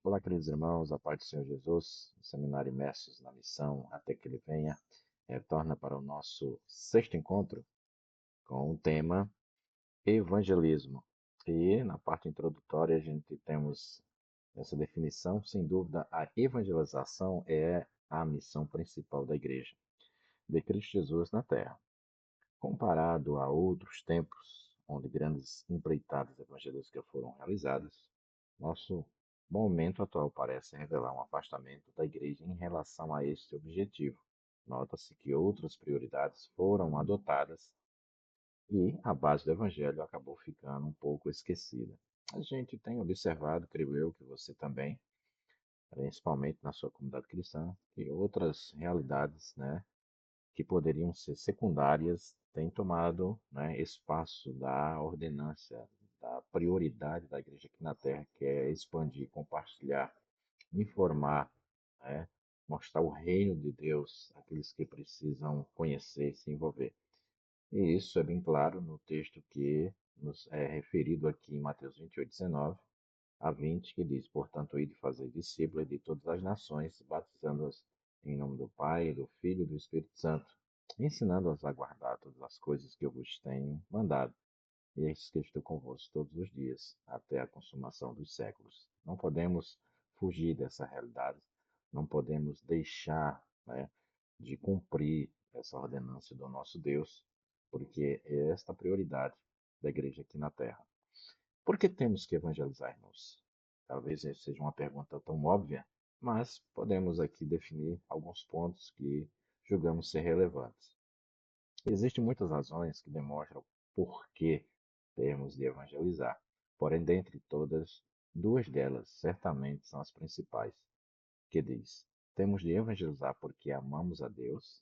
Olá, queridos irmãos, a paz do Senhor Jesus, o seminário Imersos na Missão, até que Ele venha, retorna para o nosso sexto encontro com o tema Evangelismo. E na parte introdutória a gente temos essa definição, sem dúvida, a evangelização é a missão principal da Igreja de Cristo Jesus na Terra. Comparado a outros tempos, onde grandes empreitadas evangelísticas foram realizadas, nosso momento atual parece revelar um afastamento da Igreja em relação a este objetivo. Nota-se que outras prioridades foram adotadas e a base do Evangelho acabou ficando um pouco esquecida. A gente tem observado, creio eu, que você também, principalmente na sua comunidade cristã, que outras realidades, né, que poderiam ser secundárias têm tomado, né, espaço da ordenância, da prioridade da igreja aqui na Terra, que é expandir, compartilhar, informar, né, mostrar o reino de Deus àqueles que precisam conhecer e se envolver. E isso é bem claro no texto que nos é referido aqui em Mateus 28, 19 a 20, que diz: Portanto, ide fazer discípulos de todas as nações, batizando-as em nome do Pai, do Filho e do Espírito Santo, ensinando-as a guardar todas as coisas que eu vos tenho mandado. E eis que estou convosco todos os dias, até a consumação dos séculos. Não podemos fugir dessa realidade, não podemos deixar, né, de cumprir essa ordenança do nosso Deus, porque é esta a prioridade da igreja aqui na terra. Por que temos que evangelizar, irmãos? Talvez essa seja uma pergunta tão óbvia, mas podemos aqui definir alguns pontos que julgamos ser relevantes. Existem muitas razões que demonstram por que temos de evangelizar, porém, dentre todas, duas delas certamente são as principais, que diz: temos de evangelizar porque amamos a Deus,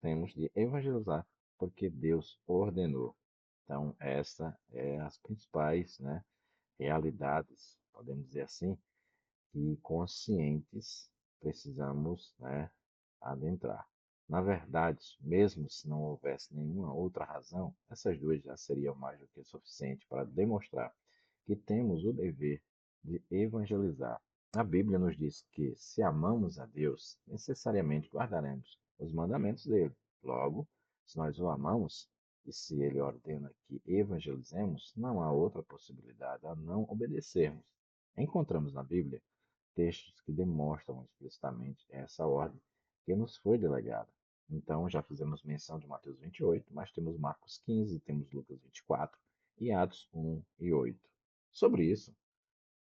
temos de evangelizar porque Deus ordenou. Então, essa é as principais, né, realidades, podemos dizer assim, que conscientes precisamos, né, adentrar. Na verdade, mesmo se não houvesse nenhuma outra razão, essas duas já seriam mais do que suficiente para demonstrar que temos o dever de evangelizar. A Bíblia nos diz que, se amamos a Deus, necessariamente guardaremos os mandamentos dele. Logo, se nós o amamos e se ele ordena que evangelizemos, não há outra possibilidade a não obedecermos. Encontramos na Bíblia textos que demonstram explicitamente essa ordem que nos foi delegada. Então, já fizemos menção de Mateus 28, mas temos Marcos 15, temos Lucas 24 e Atos 1 e 8. Sobre isso,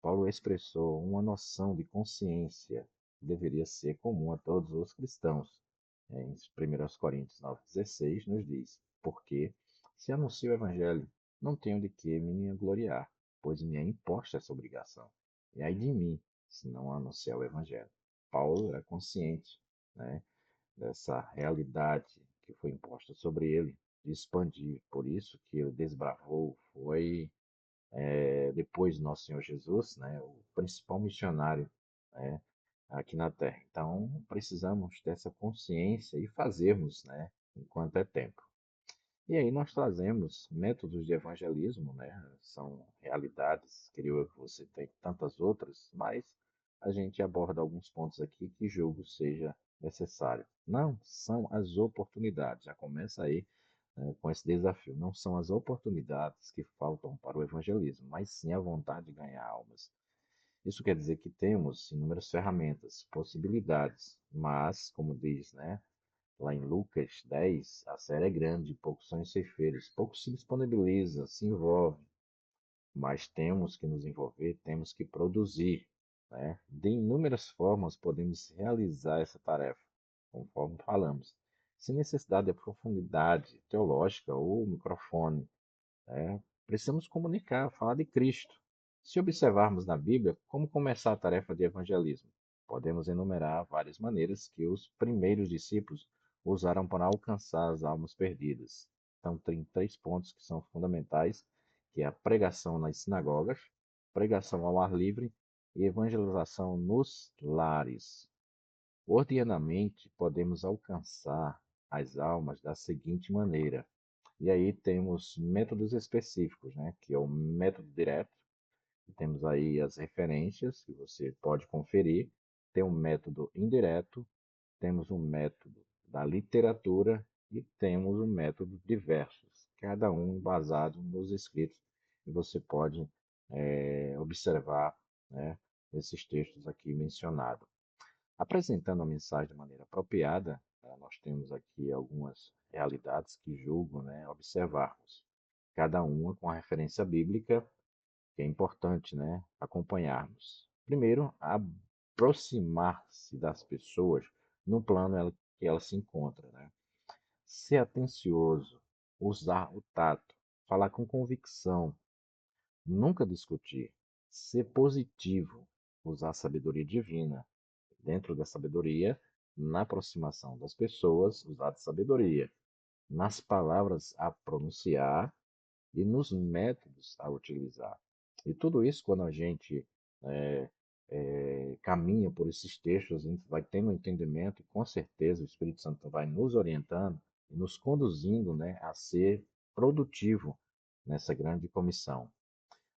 Paulo expressou uma noção de consciência que deveria ser comum a todos os cristãos. Em 1 Coríntios 9,16 nos diz: Porque, se anuncio o Evangelho, não tenho de que me gloriar, pois me é imposta essa obrigação. E ai de mim, se não anunciar o Evangelho. Paulo era consciente, né, dessa realidade que foi imposta sobre ele, de expandir. Por isso que ele desbravou, foi depois do nosso Senhor Jesus, né, o principal missionário, né, aqui na Terra. Então, precisamos dessa consciência e fazermos, né, enquanto é tempo. E aí nós trazemos métodos de evangelismo, né? São realidades, creio eu que você tem tantas outras, mas a gente aborda alguns pontos aqui que julgo seja necessário. Não são as oportunidades, já começa aí, com esse desafio. Não são as oportunidades que faltam para o evangelismo, mas sim a vontade de ganhar almas. Isso quer dizer que temos inúmeras ferramentas, possibilidades, mas, como diz, né, lá em Lucas 10, a série é grande, poucos são os ceifeiros, poucos se disponibiliza, se envolve, mas temos que nos envolver, temos que produzir, né? De inúmeras formas podemos realizar essa tarefa, conforme falamos, sem necessidade de profundidade teológica ou microfone, né? Precisamos comunicar, falar de Cristo. Se observarmos na Bíblia como começar a tarefa de evangelismo, podemos enumerar várias maneiras que os primeiros discípulos usaram para alcançar as almas perdidas. Então, tem três pontos que são fundamentais, que é a pregação nas sinagogas, pregação ao ar livre e evangelização nos lares. Ordenadamente, podemos alcançar as almas da seguinte maneira: e aí temos métodos específicos, né? Que é o método direto, Temos aí as referências que você pode conferir. Tem um método indireto, temos um método da literatura e temos um método diversos, cada um embasado nos escritos. E você pode observar, né, esses textos aqui mencionados. Apresentando a mensagem de maneira apropriada, nós temos aqui algumas realidades que julgo, né, observarmos. Cada uma com a referência bíblica, que é importante, né, acompanharmos. Primeiro, aproximar-se das pessoas no plano que ela se encontra, né? Ser atencioso, usar o tato, falar com convicção, nunca discutir, ser positivo, usar a sabedoria divina. Dentro da sabedoria, na aproximação das pessoas, usar a sabedoria. Nas palavras a pronunciar, e nos métodos a utilizar. E tudo isso, quando a gente é, caminha por esses textos, a gente vai tendo um entendimento e com certeza o Espírito Santo vai nos orientando e nos conduzindo, né, a ser produtivo nessa grande comissão.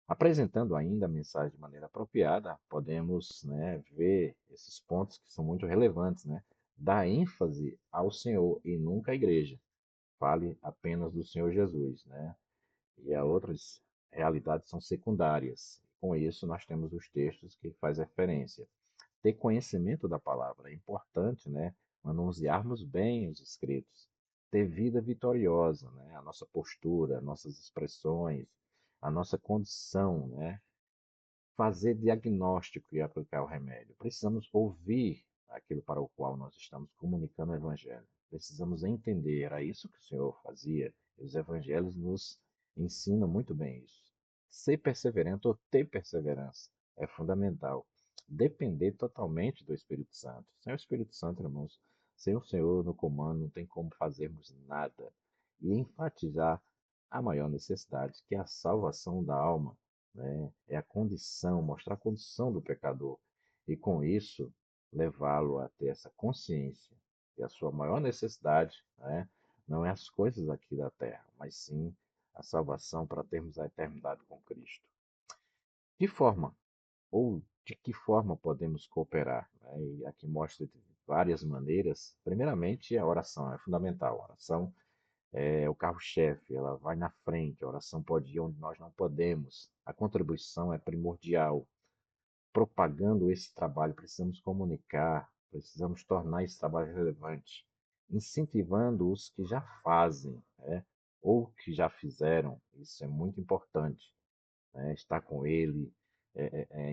Apresentando ainda a mensagem de maneira apropriada, podemos, né, ver esses pontos que são muito relevantes, né? Dar ênfase ao Senhor e nunca à igreja. Fale apenas do Senhor Jesus, né? E as outras realidades são secundárias. Com isso, nós temos os textos que faz referência. Ter conhecimento da palavra é importante, né? Manusearmos bem os escritos. Ter vida vitoriosa, né? A nossa postura, nossas expressões, a nossa condição, né? Fazer diagnóstico e aplicar o remédio. Precisamos ouvir aquilo para o qual nós estamos comunicando o Evangelho. Precisamos entender, era isso que o Senhor fazia. E os Evangelhos nos ensinam muito bem isso. Ser perseverante ou ter perseverança é fundamental. Depender totalmente do Espírito Santo. Sem o Espírito Santo, irmãos, sem o Senhor no comando, não tem como fazermos nada. E enfatizar a maior necessidade, que é a salvação da alma, né? É a condição, mostrar a condição do pecador e com isso levá-lo a ter essa consciência que a sua maior necessidade, né, não é as coisas aqui da terra, mas sim a salvação para termos a eternidade com Cristo. De forma ou de que forma podemos cooperar, né? E aqui mostra de várias maneiras. Primeiramente, a oração é fundamental. A oração é o carro-chefe, ela vai na frente, a oração pode ir onde nós não podemos. A contribuição é primordial. Propagando esse trabalho, precisamos comunicar, precisamos tornar esse trabalho relevante, incentivando os que já fazem, né? Ou que já fizeram, isso é muito importante, né? Estar com ele,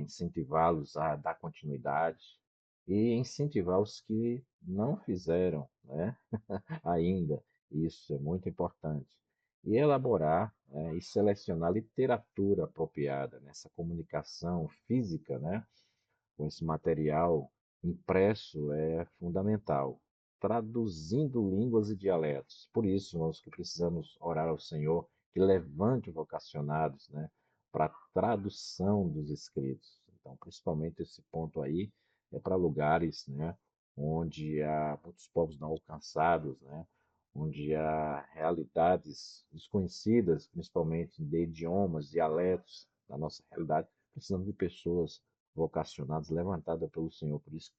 incentivá-los a dar continuidade e incentivar os que não fizeram, né? Ainda. Isso é muito importante. E elaborar, né, e selecionar literatura apropriada nessa comunicação física, né, com esse material impresso é fundamental, traduzindo línguas e dialetos. Por isso, nós que precisamos orar ao Senhor que levante vocacionados, né, para a tradução dos escritos. Então, principalmente esse ponto aí é para lugares, né, onde há muitos povos não alcançados, né, onde há realidades desconhecidas, principalmente de idiomas, dialetos da nossa realidade. Precisamos de pessoas vocacionados, levantada pelo Senhor. Por isso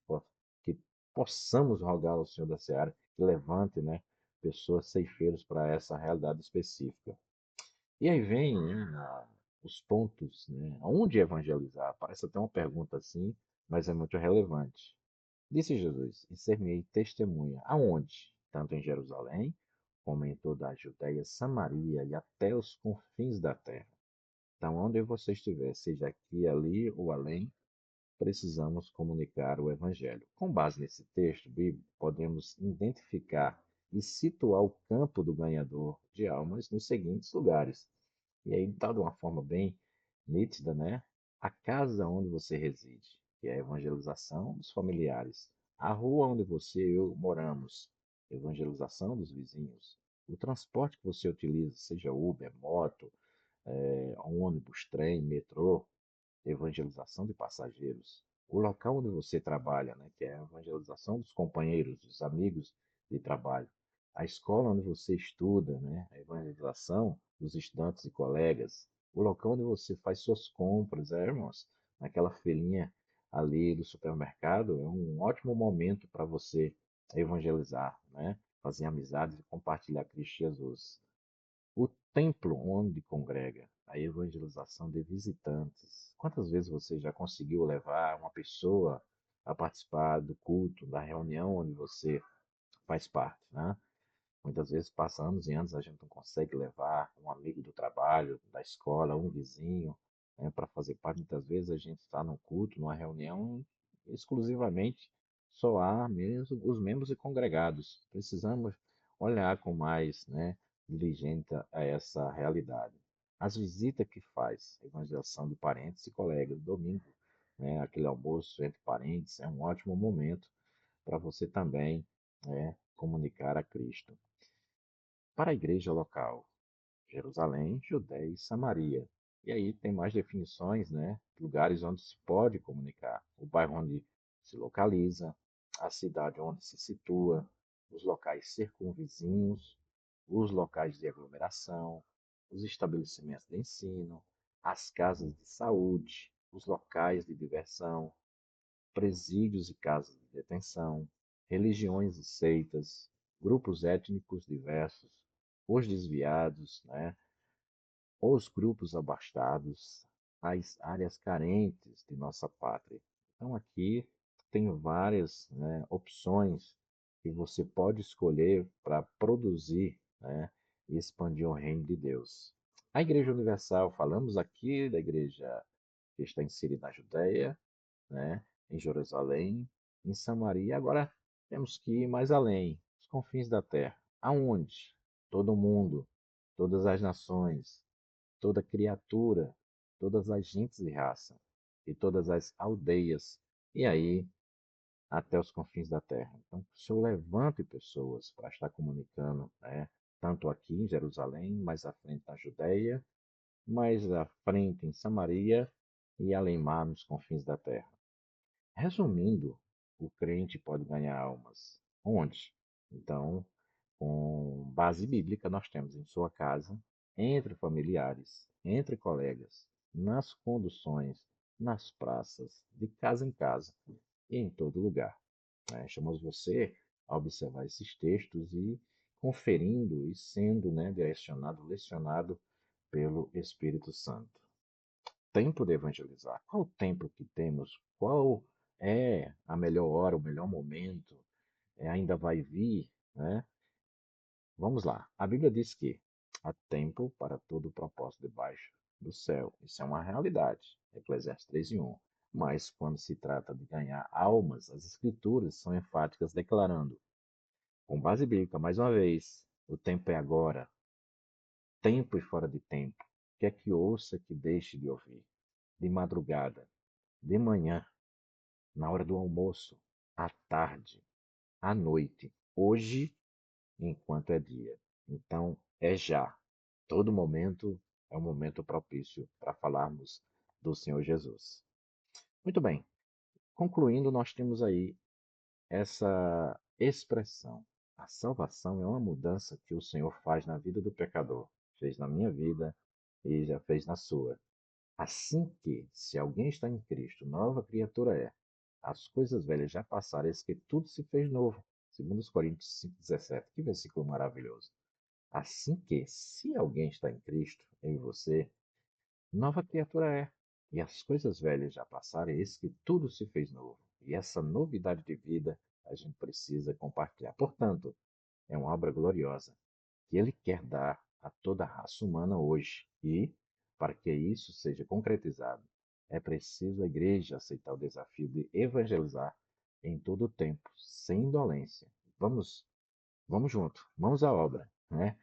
que possamos rogar ao Senhor da Seara que levante, né, pessoas ceifeiros para essa realidade específica. E aí vem, né, os pontos, né, onde evangelizar. Parece até uma pergunta assim, mas é muito relevante. Disse Jesus: e ser-me-ei testemunha. Aonde? Tanto em Jerusalém, como em toda a Judéia, Samaria e até os confins da terra. Então, onde você estiver, seja aqui, ali ou além, precisamos comunicar o Evangelho. Com base nesse texto bíblico, podemos identificar e situar o campo do ganhador de almas nos seguintes lugares. E aí está de uma forma bem nítida, né? A casa onde você reside, que é a evangelização dos familiares. A rua onde você e eu moramos, evangelização dos vizinhos. O transporte que você utiliza, seja Uber, moto, ônibus, trem, metrô, evangelização de passageiros. O local onde você trabalha, né, que é a evangelização dos companheiros, dos amigos de trabalho. A escola onde você estuda, né, a evangelização dos estudantes e colegas. o local onde você faz suas compras, irmãos, naquela felinha ali do supermercado, é um ótimo momento para você evangelizar, né? Fazer amizades e compartilhar Cristo Jesus. O templo onde congrega a evangelização de visitantes. Quantas vezes você já conseguiu levar uma pessoa a participar do culto, da reunião onde você faz parte, né? Muitas vezes passa anos e anos a gente não consegue levar um amigo do trabalho, da escola, um vizinho, né, para fazer parte. Muitas vezes a gente está num culto, numa reunião, exclusivamente só há mesmo os membros e congregados. Precisamos olhar com mais, né, diligência a essa realidade. As visitas que faz, evangelização de parentes e colegas, domingo, né, aquele almoço entre parentes, é um ótimo momento para você também, né, comunicar a Cristo. Para a igreja local, Jerusalém, Judéia e Samaria. E aí tem mais definições, né? Lugares onde se pode comunicar, o bairro onde se localiza, a cidade onde se situa, os locais circunvizinhos, os locais de aglomeração, os estabelecimentos de ensino, as casas de saúde, os locais de diversão, presídios e casas de detenção, religiões e seitas, grupos étnicos diversos, os desviados, né, os grupos abastados, as áreas carentes de nossa pátria. Então aqui tem várias, né, opções que você pode escolher para produzir, né, e expandir o reino de Deus. A Igreja Universal, falamos aqui da igreja que está inserida na Judéia, né, em Jerusalém, em Samaria. Agora temos que ir mais além, os confins da terra. Aonde? Todo mundo, todas as nações, toda criatura, todas as gentes de raça e todas as aldeias, e aí até os confins da terra. Então, o Senhor levante pessoas para estar comunicando, né, tanto aqui em Jerusalém, mais à frente na Judéia, mais à frente em Samaria e além mar nos confins da terra. Resumindo, o crente pode ganhar almas. Onde? Então, com base bíblica, nós temos em sua casa, entre familiares, entre colegas, nas conduções, nas praças, de casa em casa e em todo lugar, né? Chamamos você a observar esses textos e conferindo e sendo, né, direcionado, lecionado pelo Espírito Santo. Tempo de evangelizar. Qual o tempo que temos? Qual é a melhor hora, o melhor momento? Ainda vai vir, né? Vamos lá. A Bíblia diz que há tempo para todo o propósito debaixo do céu. Isso é uma realidade. Eclesiastes 3:1. Mas quando se trata de ganhar almas, as Escrituras são enfáticas declarando, com base bíblica, mais uma vez, o tempo é agora, tempo e fora de tempo. Quer que ouça, que deixe de ouvir. De madrugada, de manhã, na hora do almoço, à tarde, à noite, hoje, enquanto é dia. Então, é já. Todo momento é um momento propício para falarmos do Senhor Jesus. Muito bem. Concluindo, nós temos aí essa expressão. A salvação é uma mudança que o Senhor faz na vida do pecador. Fez na minha vida e já fez na sua. Assim que, se alguém está em Cristo, nova criatura é. As coisas velhas já passaram, eis que tudo se fez novo. Segundo os Coríntios 5:17. Que versículo maravilhoso. Assim que, se alguém está em Cristo, em você, nova criatura é. E as coisas velhas já passaram, eis que tudo se fez novo. E essa novidade de vida a gente precisa compartilhar. Portanto, é uma obra gloriosa que Ele quer dar a toda a raça humana hoje. E, para que isso seja concretizado, é preciso a igreja aceitar o desafio de evangelizar em todo o tempo, sem indolência. Vamos, vamos junto, vamos à obra, né?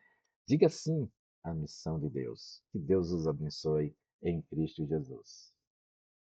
Diga sim à missão de Deus. Que Deus os abençoe em Cristo Jesus.